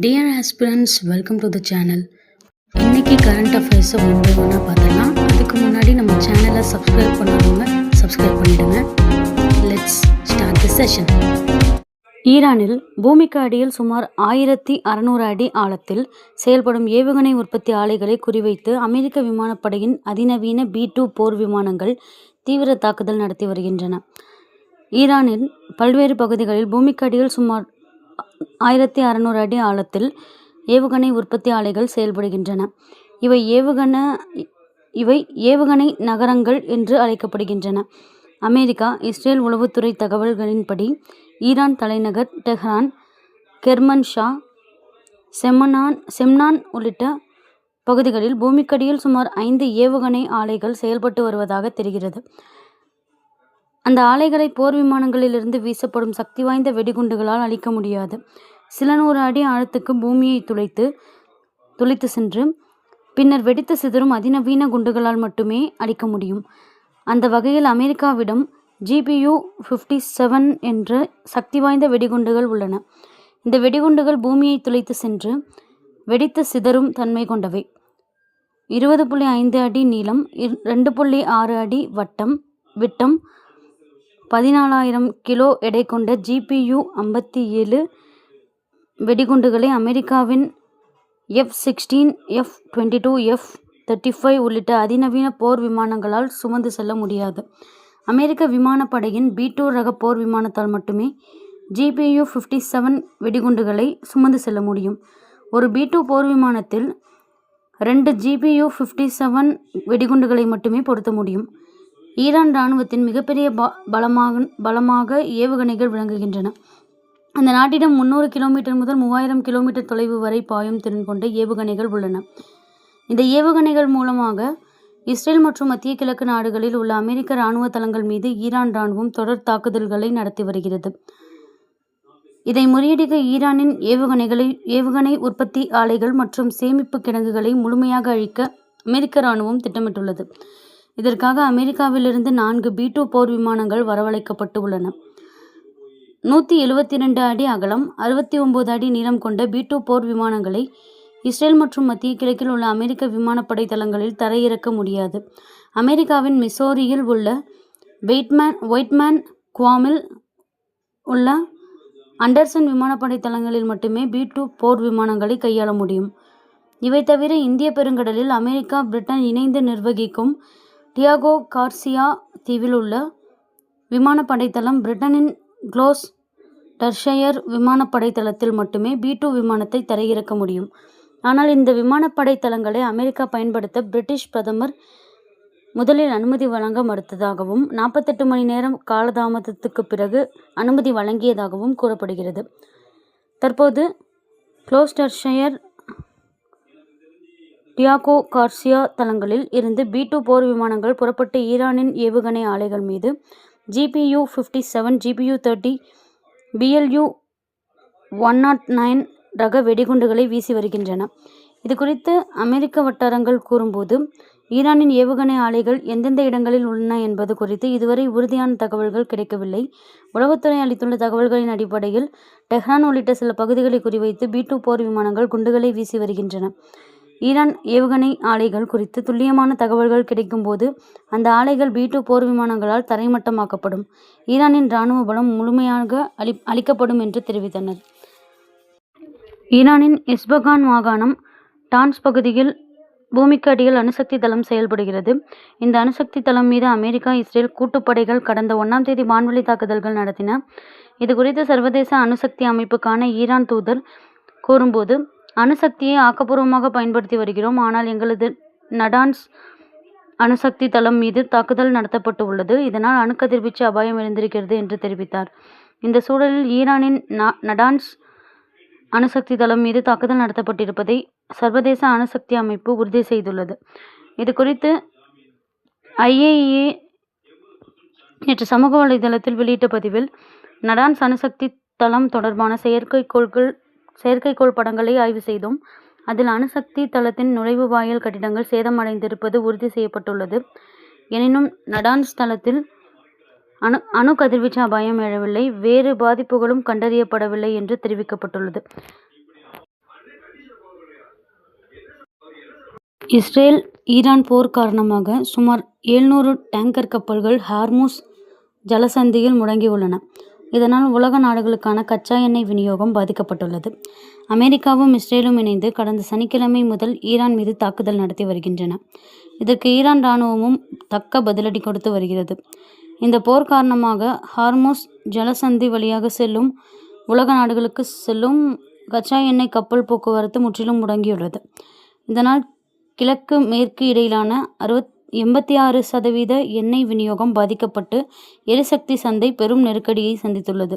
Dear aspirants, welcome to the channel. இன்னைக்கு current அஃபேர்ஸை ஒன்று ஒன்றா பார்த்தலாம். அதுக்கு முன்னாடி நம்ம சேனலை சப்ஸ்கிரைப் பண்ணாதவங்க சப்ஸ்கிரைப் பண்ணிடுங்க. Let's start the session. ஈரானில் பூமிக்கு அடியில் சுமார் 1600 அடி ஆழத்தில் செயல்படும் ஏவுகணை உற்பத்தி ஆலைகளை குறிவைத்து அமெரிக்க விமானப்படையின் அதிநவீன B-2 போர் விமானங்கள் தீவிர தாக்குதல் நடத்தி வருகின்றன. ஈரானின் பல்வேறு பகுதிகளில் பூமிக்கு அடியில் சுமார் 1600 அடி ஆழத்தில் ஏவுகணை உற்பத்தி ஆலைகள் செயல்படுகின்றன. இவை ஏவுகணை நகரங்கள் என்று அழைக்கப்படுகின்றன. அமெரிக்கா, இஸ்ரேல் உளவுத்துறை தகவல்களின்படி ஈரான் தலைநகர் டெஹ்ரான், கெர்மன்ஷா, செம்னான் உள்ளிட்ட பகுதிகளில் பூமிக்கடியில் சுமார் 5 ஏவுகணை ஆலைகள் செயல்பட்டு வருவதாக தெரிகிறது. அந்த ஆலைகளை போர் விமானங்களிலிருந்து வீசப்படும் சக்தி வாய்ந்த வெடிகுண்டுகளால் அழிக்க முடியாது. சில 100 அடி ஆழத்துக்கு பூமியை துளைத்து சென்று பின்னர் வெடித்து சிதறும் அதிநவீன குண்டுகளால் மட்டுமே அழிக்க முடியும். அந்த வகையில் அமெரிக்காவிடம் GPU-57 என்ற சக்தி வாய்ந்த வெடிகுண்டுகள் உள்ளன. இந்த வெடிகுண்டுகள் பூமியை துளைத்து சென்று வெடித்து சிதறும் தன்மை கொண்டவை. 20.5 அடி நீளம், 2.6 அடி விட்டம், 14,000 கிலோ எடை கொண்ட GPU-57 வெடிகுண்டுகளை அமெரிக்காவின் F-16, F-22, F-35 உள்ளிட்ட அதிநவீன போர் விமானங்களால் சுமந்து செல்ல முடியாது. அமெரிக்க விமானப்படையின் B-2 ரக போர் விமானத்தால் மட்டுமே GPU-57 வெடிகுண்டுகளை சுமந்து செல்ல முடியும். ஒரு B-2 போர் விமானத்தில் 2 GPU-57 வெடிகுண்டுகளை மட்டுமே பொருத்த முடியும். ஈரான் இராணுவத்தின் மிகப்பெரிய பலமாக ஏவுகணைகள் விளங்குகின்றன. அந்த நாட்டிடம் 300 கிலோமீட்டர் முதல் 3000 கிலோமீட்டர் தொலைவு வரை பாயும் திறன் கொண்ட ஏவுகணைகள் உள்ளன. இந்த ஏவுகணைகள் மூலமாக இஸ்ரேல் மற்றும் மத்திய கிழக்கு நாடுகளில் உள்ள அமெரிக்க இராணுவ தளங்கள் மீது ஈரான் இராணுவம் தொடர் தாக்குதல்களை நடத்தி வருகிறது. இதை முறியடிக்க ஈரானின் ஏவுகணை உற்பத்தி ஆலைகள் மற்றும் சேமிப்பு கிடங்குகளை முழுமையாக அழிக்க அமெரிக்க இராணுவம் திட்டமிட்டுள்ளது. இதற்காக அமெரிக்காவிலிருந்து 4 B-2 போர் விமானங்கள் வரவழைக்கப்பட்டு உள்ளன. 172 அடி அகலம், 69 அடி நீளம் கொண்ட B-2 போர் விமானங்களை இஸ்ரேல் மற்றும் மத்திய கிழக்கில் உள்ள அமெரிக்க விமானப்படை தளங்களில் தரையிறக்க முடியாது. அமெரிக்காவின் மிசோரியில் உள்ள ஒயிட்மேன் குவாமில் உள்ள அண்டர்சன் விமானப்படை தளங்களில் மட்டுமே B-2 போர் விமானங்களை கையாள முடியும். இவை தவிர இந்திய பெருங்கடலில் அமெரிக்கா, பிரிட்டன் இணைந்து நிர்வகிக்கும் டியாகோ கார்சியா தீவில் உள்ள விமானப்படை தளம், பிரிட்டனின் க்ளோஸ் டர்ஷயர் விமானப்படை தளத்தில் மட்டுமே B-2 விமானத்தை தரையிறக்க முடியும். ஆனால் இந்த விமானப்படை தளங்களை அமெரிக்கா பயன்படுத்த பிரிட்டிஷ் பிரதமர் முதலில் அனுமதி வழங்க மறுத்ததாகவும் 48 மணி நேரம் காலதாமதத்துக்கு பிறகு அனுமதி வழங்கியதாகவும் கூறப்படுகிறது. தற்போது க்ளோஸ் டர்ஷயர், டியாகோ கார்சியா தளங்களில் இருந்து B-2 போர் விமானங்கள் புறப்பட்டு ஈரானின் ஏவுகணை ஆலைகள் மீது GPU-57, GPU-30, BLU-109 ரக வெடிகுண்டுகளை வீசி வருகின்றன. இது குறித்து அமெரிக்க வட்டாரங்கள் கூறும்போது, ஈரானின் ஏவுகணை ஆலைகள் எந்தெந்த இடங்களில் உள்ளன என்பது குறித்து இதுவரை உறுதியான தகவல்கள் கிடைக்கவில்லை. உளவுத்துறை அளித்துள்ள தகவல்களின் அடிப்படையில் டெஹ்ரான் உள்ளிட்ட சில பகுதிகளை குறிவைத்து B-2 போர் விமானங்கள் குண்டுகளை வீசி வருகின்றன. ஈரான் ஏவுகணை ஆலைகள் குறித்து துல்லியமான தகவல்கள் கிடைக்கும்போது அந்த ஆலைகள் B-2 போர் விமானங்களால் தரைமட்டமாக்கப்படும். ஈரானின் இராணுவ பலம் முழுமையாக அளிக்கப்படும் என்று தெரிவித்தனர். ஈரானின் இஸ்பகான் மாகாணம் டான்ஸ் பகுதியில் பூமிக்கு அடியில் அணுசக்தி தளம் செயல்படுகிறது. இந்த அணுசக்தி தளம் மீது அமெரிக்கா, இஸ்ரேல் கூட்டுப்படைகள் கடந்த 1ஆம் தேதி வான்வழி தாக்குதல்கள் நடத்தின. இது குறித்து சர்வதேச அணுசக்தி அமைப்புக்கான ஈரான் தூதர் கூறும்போது, அணுசக்தியை ஆக்கப்பூர்வமாக பயன்படுத்தி வருகிறோம். ஆனால் எங்களது நடான்ஸ் அணுசக்தி தளம் மீது தாக்குதல் நடத்தப்பட்டு உள்ளது. இதனால் அணுக்கதிர்வீச்சு அபாயம் எழுந்திருக்கிறது என்று தெரிவித்தார். இந்த சூழலில் ஈரானின் நடான்ஸ் அணுசக்தி தளம் மீது தாக்குதல் நடத்தப்பட்டிருப்பதை சர்வதேச அணுசக்தி அமைப்பு உறுதி செய்துள்ளது. இது குறித்து IAEA நேற்று சமூக வலைதளத்தில் வெளியிட்ட பதிவில், நடான்ஸ் அணுசக்தி தளம் தொடர்பான செயற்கைக்கோள் படங்களை ஆய்வு செய்தோம். அதில் அணுசக்தி தளத்தின் நுழைவு வாயில் கட்டிடங்கள் சேதமடைந்திருப்பது உறுதி செய்யப்பட்டுள்ளது. எனினும் நடான்ஸ் தளத்தில் அணு கதிர்வீச்சு அபாயம் எழவில்லை, வேறு பாதிப்புகளும் கண்டறியப்படவில்லை என்று தெரிவிக்கப்பட்டுள்ளது. இஸ்ரேல் ஈரான் போர் காரணமாக சுமார் 700 டேங்கர் கப்பல்கள் ஹார்முஸ் ஜலசந்தியில் முடங்கியுள்ளன. இதனால் உலக நாடுகளுக்கான கச்சா எண்ணெய் விநியோகம் பாதிக்கப்பட்டுள்ளது. அமெரிக்காவும் இஸ்ரேலும் இணைந்து கடந்த சனிக்கிழமை முதல் ஈரான் மீது தாக்குதல் நடத்தி வருகின்றன. இதற்கு ஈரான் இராணுவமும் தக்க பதிலடி கொடுத்து வருகிறது. இந்த போர் காரணமாக ஹார்முஸ் ஜலசந்தி வழியாக செல்லும் உலக நாடுகளுக்கு செல்லும் கச்சா எண்ணெய் கப்பல் போக்குவரத்து முற்றிலும் முடங்கியுள்ளது. இதனால் கிழக்கு மேற்கு இடையிலான 86% எண்ணெய் விநியோகம் பாதிக்கப்பட்டு எரிசக்தி சந்தை பெரும் நெருக்கடியை சந்தித்துள்ளது.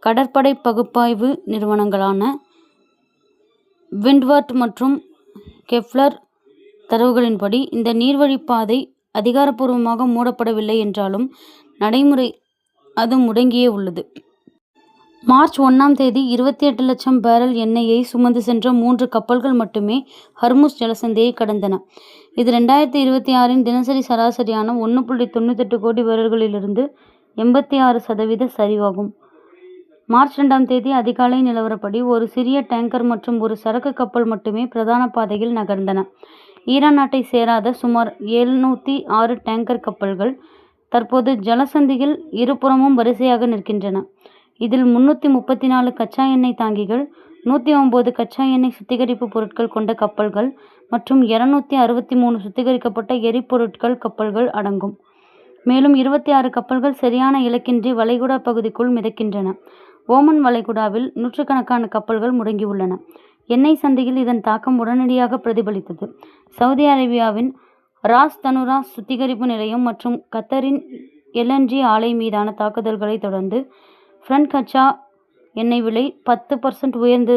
கடற்படை பகுப்பாய்வு நிறுவனங்களான விண்ட்வர்ட் மற்றும் கெப்லர் தரவுகளின்படி இந்த நீர்வழிப்பாதை அதிகாரப்பூர்வமாக மூடப்படவில்லை என்றாலும் நடைமுறை அது முடங்கியே உள்ளது. மார்ச் 1ஆம் தேதி 28 லட்சம் பேரல் எண்ணெயை சுமந்து சென்ற 3 கப்பல்கள் மட்டுமே ஹர்முஸ் ஜலசந்தியை கடந்தன. இது 2026 தினசரி சராசரியான 1.98 கோடி பேரல்களிலிருந்து 86% சரிவாகும். மார்ச் 2ஆம் தேதி அதிகாலை நிலவரப்படி ஒரு சிறிய டேங்கர் மற்றும் ஒரு சரக்கு கப்பல் மட்டுமே பிரதான பாதையில் நகர்ந்தன. ஈரான் நாட்டை சேராத சுமார் 706 டேங்கர் கப்பல்கள் தற்போது ஜலசந்தியில் இருபுறமும் வரிசையாக நிற்கின்றன. இதில் 334 கச்சா எண்ணெய் தாங்கிகள், 109 கச்சா எண்ணெய் சுத்திகரிப்பு பொருட்கள் கொண்ட கப்பல்கள் மற்றும் 263 சுத்திகரிக்கப்பட்ட எரிபொருட்கள் கப்பல்கள் அடங்கும். மேலும் 26 கப்பல்கள் சரியான இலக்கின்றி வளைகுடா பகுதிக்குள் மிதக்கின்றன. ஓமன் வளைகுடாவில் நூற்றுக்கணக்கான கப்பல்கள் முடங்கியுள்ளன. எண்ணெய் சந்தையில் இதன் தாக்கம் உடனடியாக பிரதிபலித்தது. சவுதி அரேபியாவின் ராஸ் தனுரா சுத்திகரிப்பு நிலையம் மற்றும் கத்தரின் LNG ஆலை மீதான தாக்குதல்களை தொடர்ந்து ஃப்ரண்ட் கச்சா எண்ணெய் விலை 10% உயர்ந்து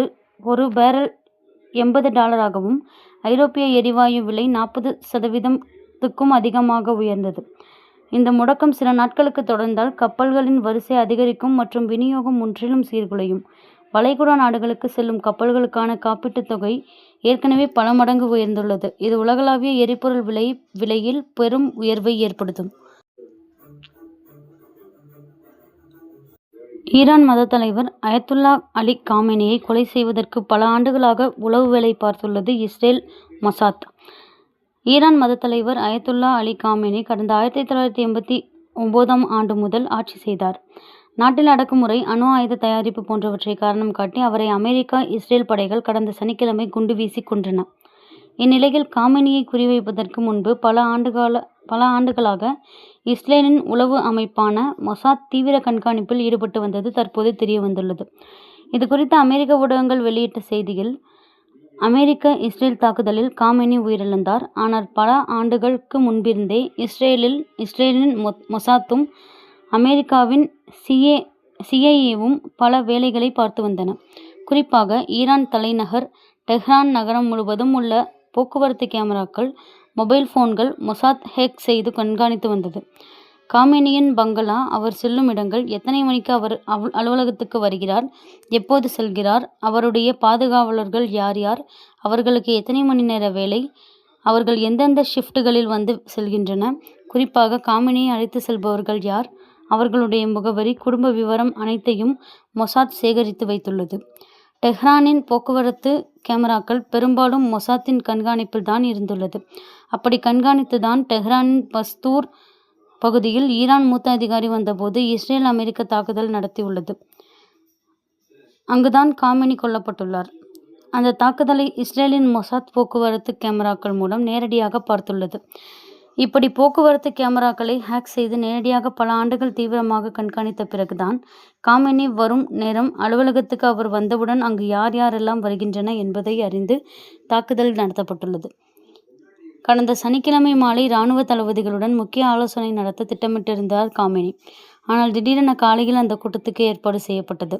ஒரு பேரல் $80 ஐரோப்பிய எரிவாயு விலை 40% அதிகமாக உயர்ந்தது. இந்த முடக்கம் சில நாட்களுக்கு தொடர்ந்தால் கப்பல்களின் வரிசை அதிகரிக்கும் மற்றும் விநியோகம் முற்றிலும் சீர்குலையும். வளைகுடா நாடுகளுக்கு செல்லும் கப்பல்களுக்கான காப்பீட்டுத் தொகை ஏற்கனவே பல மடங்கு உயர்ந்துள்ளது. இது உலகளாவிய எரிபொருள் விலையில் பெரும் உயர்வை ஏற்படுத்தும். ஈரான் மத தலைவர் அயத்துல்லா அலி காமெனியை கொலை செய்வதற்கு பல ஆண்டுகளாக உளவு வேலை பார்த்துள்ளது இஸ்ரேல் மொசாத். ஈரான் மத தலைவர் அயத்துல்லா அலி காமெனி கடந்த 1989ஆம் ஆண்டு முதல் ஆட்சி செய்தார். நாட்டில் அடக்குமுறை, அணு ஆயுத தயாரிப்பு போன்றவற்றை காரணம் காட்டி அவரை அமெரிக்கா, இஸ்ரேல் படைகள் கடந்த சனிக்கிழமை குண்டு வீசி கொன்றன. இந்நிலையில் காமெனியை குறிவைப்பதற்கு முன்பு பல ஆண்டுகளாக இஸ்ரேலின் உளவு அமைப்பான மொசாத் தீவிர கண்காணிப்பில் ஈடுபட்டு வந்தது தற்போது தெரியவந்துள்ளது. இது குறித்து அமெரிக்க ஊடகங்கள் வெளியிட்ட செய்தியில், அமெரிக்க இஸ்ரேல் தாக்குதலில் காமெனி உயிரிழந்தார். ஆனால் பல ஆண்டுகளுக்கு முன்பிருந்தே இஸ்ரேலின் மொசாத்தும் அமெரிக்காவின் CIA-வும் பல வேலைகளை பார்த்து வந்தன. குறிப்பாக ஈரான் தலைநகர் டெஹ்ரான் நகரம் முழுவதும் உள்ள போக்குவரத்து கேமராக்கள், மொபைல் போன்கள் மொசாத் ஹேக் செய்து கண்காணித்து வந்தது. காமெனியின் பங்களா, அவர் செல்லும் இடங்கள், எத்தனை மணிக்கு அவர் அலுவலகத்துக்கு வருகிறார், எப்போது செல்கிறார், அவருடைய பாதுகாவலர்கள் யார் யார், அவர்களுக்கு எத்தனை மணி நேர வேலை, அவர்கள் எந்தெந்த ஷிஃப்ட்டுகளில் வந்து செல்கின்றன, குறிப்பாக காமெனியை அழைத்து செல்பவர்கள் யார், அவர்களுடைய முகவரி, குடும்ப விவரம் அனைத்தையும் மொசாத் சேகரித்து வைத்துள்ளது. டெஹ்ரானின் போக்குவரத்து கேமராக்கள் பெரும்பாலும் மொசாத்தின் கண்காணிப்பில் தான் இருந்துள்ளது. அப்படி கண்காணித்து தான் டெஹ்ரானின் பஸ்தூர் பகுதியில் ஈரான் மூத்த அதிகாரி வந்தபோது இஸ்ரேல் அமெரிக்க தாக்குதல் நடத்தியுள்ளது. அங்குதான் காமெனி கொல்லப்பட்டுள்ளார். அந்த தாக்குதலை இஸ்ரேலின் மொசாத் போக்குவரத்து கேமராக்கள் மூலம் நேரடியாக பார்த்துள்ளது. இப்படி போக்குவரத்து கேமராக்களை ஹேக் செய்து நேரடியாக பல ஆண்டுகள் தீவிரமாக கண்காணித்த பிறகுதான் காமெனி வரும் நேரம், அலுவலகத்துக்கு அவர் வந்தவுடன் அங்கு யார் யாரெல்லாம் வருகின்றன என்பதை அறிந்து தாக்குதல் நடத்தப்பட்டுள்ளது. கடந்த சனிக்கிழமை மாலை இராணுவ தளபதிகளுடன் முக்கிய ஆலோசனை நடத்த திட்டமிட்டிருந்தார் காமெனி. ஆனால் திடீரென காலையில் அந்த கூட்டத்துக்கு ஏற்பாடு செய்யப்பட்டது.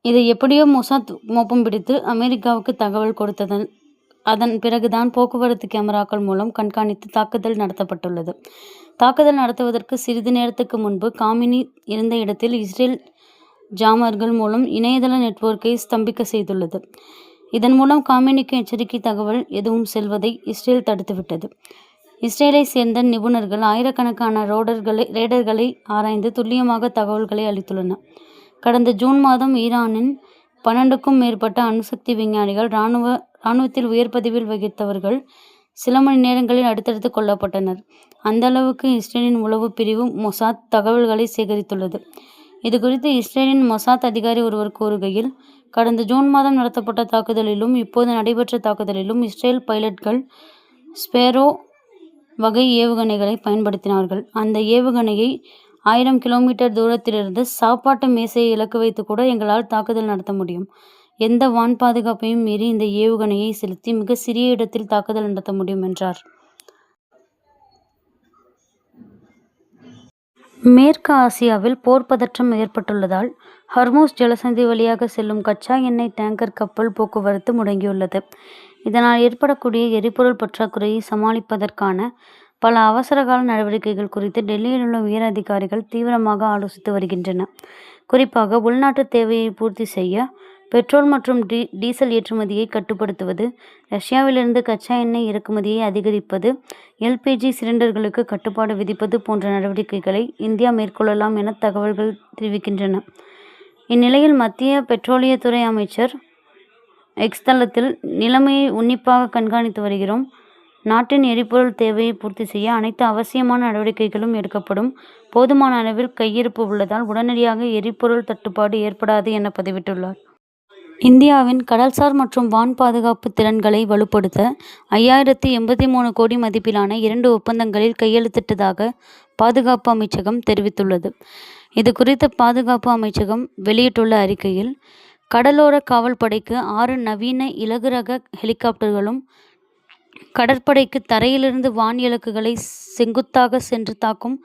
இதை எப்படியோ மொசாத் மோப்பம் பிடித்து அமெரிக்காவுக்கு தகவல் கொடுத்ததன் அதன் பிறகுதான் போக்குவரத்து கேமராக்கள் மூலம் கண்காணித்து தாக்குதல் நடத்தப்பட்டுள்ளது. தாக்குதல் நடத்துவதற்கு சிறிது நேரத்துக்கு முன்பு காமெனி இருந்த இடத்தில் இஸ்ரேல் ஜாமர்கள் மூலம் இணையதள நெட்வொர்க்கை ஸ்தம்பிக்க செய்துள்ளது. இதன் மூலம் காமெனிக்கு எச்சரிக்கை தகவல் எதுவும் செல்வதை இஸ்ரேல் தடுத்துவிட்டது. இஸ்ரேலை சேர்ந்த நிபுணர்கள் ஆயிரக்கணக்கான ரேடர்களை ஆராய்ந்து துல்லியமாக தகவல்களை அளித்துள்ளனர். கடந்த ஜூன் மாதம் ஈரானின் 12க்கும் மேற்பட்ட அணுசக்தி விஞ்ஞானிகள், இராணுவ இராணுவத்தில் உயர் பதவியில் வகித்தவர்கள் சில மணி நேரங்களில் அடுத்தடுத்து கொல்லப்பட்டனர். அந்த அளவுக்கு இஸ்ரேலின் உளவு பிரிவு மொசாத் தகவல்களை சேகரித்துள்ளது. இதுகுறித்து இஸ்ரேலின் மொசாத் அதிகாரி ஒருவர் கூறுகையில், கடந்த ஜூன் மாதம் நடத்தப்பட்ட தாக்குதலிலும் இப்போது நடைபெற்ற தாக்குதலிலும் இஸ்ரேல் பைலட்கள் ஸ்பேரோ வகை ஏவுகணைகளை பயன்படுத்தினார்கள். அந்த ஏவுகணையை 1000 கிலோமீட்டர் தூரத்திலிருந்து சாப்பாட்டு மேசையை இலக்கு வைத்து கூட எங்களால் தாக்குதல் நடத்த முடியும். எந்த வான் பாதுகாப்பையும் மீறி இந்த ஏவுகணையை செலுத்தி மிக சிறிய இடத்தில் தாக்குதல் நடத்த முடியும் என்றார். மேற்கு ஆசியாவில் போர் பதற்றம் ஏற்பட்டுள்ளதால் ஹர்மூஸ் ஜலசந்தி வழியாக செல்லும் கச்சா எண்ணெய் டேங்கர் கப்பல் போக்குவரத்து முடங்கியுள்ளது. இதனால் ஏற்படக்கூடிய எரிபொருள் பற்றாக்குறையை சமாளிப்பதற்கான பல அவசரகால நடவடிக்கைகள் குறித்து டெல்லியில் உள்ள உயர் அதிகாரிகள் தீவிரமாக ஆலோசித்து வருகின்றனர். குறிப்பாக உள்நாட்டு தேவையை பூர்த்தி செய்ய பெட்ரோல் மற்றும் டீசல் ஏற்றுமதியை கட்டுப்படுத்துவது, ரஷ்யாவிலிருந்து கச்சா எண்ணெய் இறக்குமதியை அதிகரிப்பது, LPG சிலிண்டர்களுக்கு கட்டுப்பாடு விதிப்பது போன்ற நடவடிக்கைகளை இந்தியா மேற்கொள்ளலாம் என தகவல்கள் தெரிவிக்கின்றன. இந்நிலையில் மத்திய பெட்ரோலியத்துறை அமைச்சர் எக்ஸ் தளத்தில் நிலைமையை உன்னிப்பாக கண்காணித்து வருகிறோம். நாட்டின் எரிபொருள் தேவையை பூர்த்தி செய்ய அனைத்து அவசியமான நடவடிக்கைகளும் எடுக்கப்படும். போதுமான அளவில் கையிருப்பு உள்ளதால் உடனடியாக எரிபொருள் தட்டுப்பாடு ஏற்படாது என பதிவிட்டுள்ளார். இந்தியாவின் கடல்சார் மற்றும் வான் பாதுகாப்பு திறன்களை வலுப்படுத்த 5083 கோடி மதிப்பிலான 2 ஒப்பந்தங்களில் கையெழுத்திட்டதாக பாதுகாப்பு அமைச்சகம் தெரிவித்துள்ளது. இதுகுறித்து பாதுகாப்பு அமைச்சகம் வெளியிட்டுள்ள அறிக்கையில், கடலோர காவல்படைக்கு 6 நவீன இலகு ரக ஹெலிகாப்டர்களும், கடற்படைக்கு தரையிலிருந்து வான் இலக்குகளை செங்குத்தாக சென்று தாக்கும்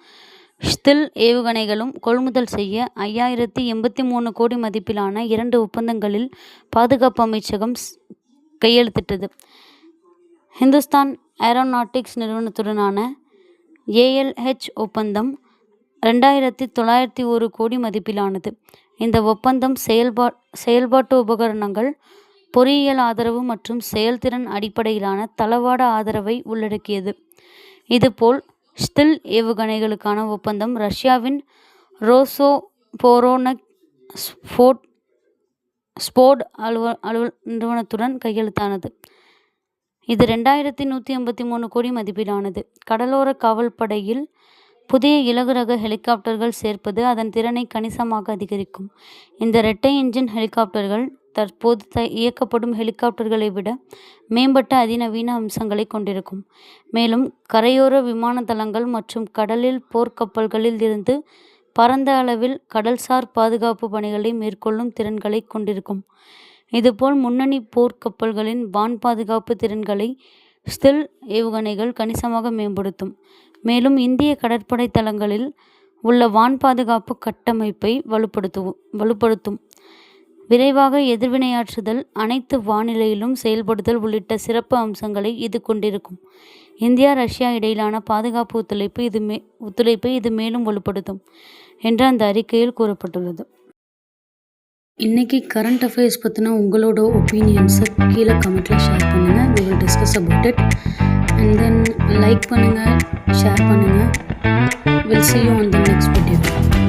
ஸ்தில் ஏவுகணைகளும் கொள்முதல் செய்ய 5083 கோடி மதிப்பிலான 2 ஒப்பந்தங்களில் பாதுகாப்பு அமைச்சகம் கையெழுத்திட்டது. ஹிந்துஸ்தான் ஏரோநாட்டிக்ஸ் நிறுவனத்துடனான ALH ஒப்பந்தம் 2901 கோடி மதிப்பிலானது. இந்த ஒப்பந்தம் செயல்பாட்டு உபகரணங்கள், பொறியியல் ஆதரவு மற்றும் செயல்திறன் அடிப்படையிலான தளவாட ஆதரவை உள்ளடக்கியது. இதுபோல் ஸ்தில் ஏவுகணைகளுக்கான ஒப்பந்தம் ரஷ்யாவின் ரோசோபோரோனக் ஸ்போர்ட் நிறுவனத்துடன் கையெழுத்தானது. இது 2183 கோடி மதிப்பிலானது. கடலோர காவல்படையில் புதிய இலகு ரக ஹெலிகாப்டர்கள் சேர்ப்பது அதன் திறனை கணிசமாக அதிகரிக்கும். இந்த இரட்டை என்ஜின் ஹெலிகாப்டர்கள் தற்போது இயக்கப்படும் ஹெலிகாப்டர்களை விட மேம்பட்ட அதிநவீன அம்சங்களை கொண்டிருக்கும். மேலும் கரையோர விமான தளங்கள் மற்றும் கடலில் போர்க்கப்பல்களில் இருந்து பரந்த அளவில் கடல்சார் பாதுகாப்பு பணிகளை மேற்கொள்ளும் திறன்களை கொண்டிருக்கும். இதுபோல் முன்னணி போர்க்கப்பல்களின் வான் பாதுகாப்பு திறன்களை ஸ்தில் ஏவுகணைகள் கணிசமாக மேம்படுத்தும். மேலும் இந்திய கடற்படை தளங்களில் உள்ள வான் பாதுகாப்பு கட்டமைப்பை வலுப்படுத்தும். விரைவாக எதிர்வினையாற்றுதல், அனைத்து வானிலையிலும் செயல்படுதல் உள்ளிட்ட சிறப்பு அம்சங்களை இது கொண்டிருக்கும். இந்தியா ரஷ்யா இடையிலான பாதுகாப்பு ஒத்துழைப்பை இது மேலும் வலுப்படுத்தும் என்று அந்த அறிக்கையில் கூறப்பட்டுள்ளது. இன்னைக்கு கரண்ட் அஃபேர்ஸ் பற்றின உங்களோட ஒப்பீனியன்ஸை கீழே கமெண்ட்டில் ஷேர் பண்ணுங்கள். we will discuss about it and then like பண்ணுங்கள், ஷேர் பண்ணுங்கள். we'll see you on the next video.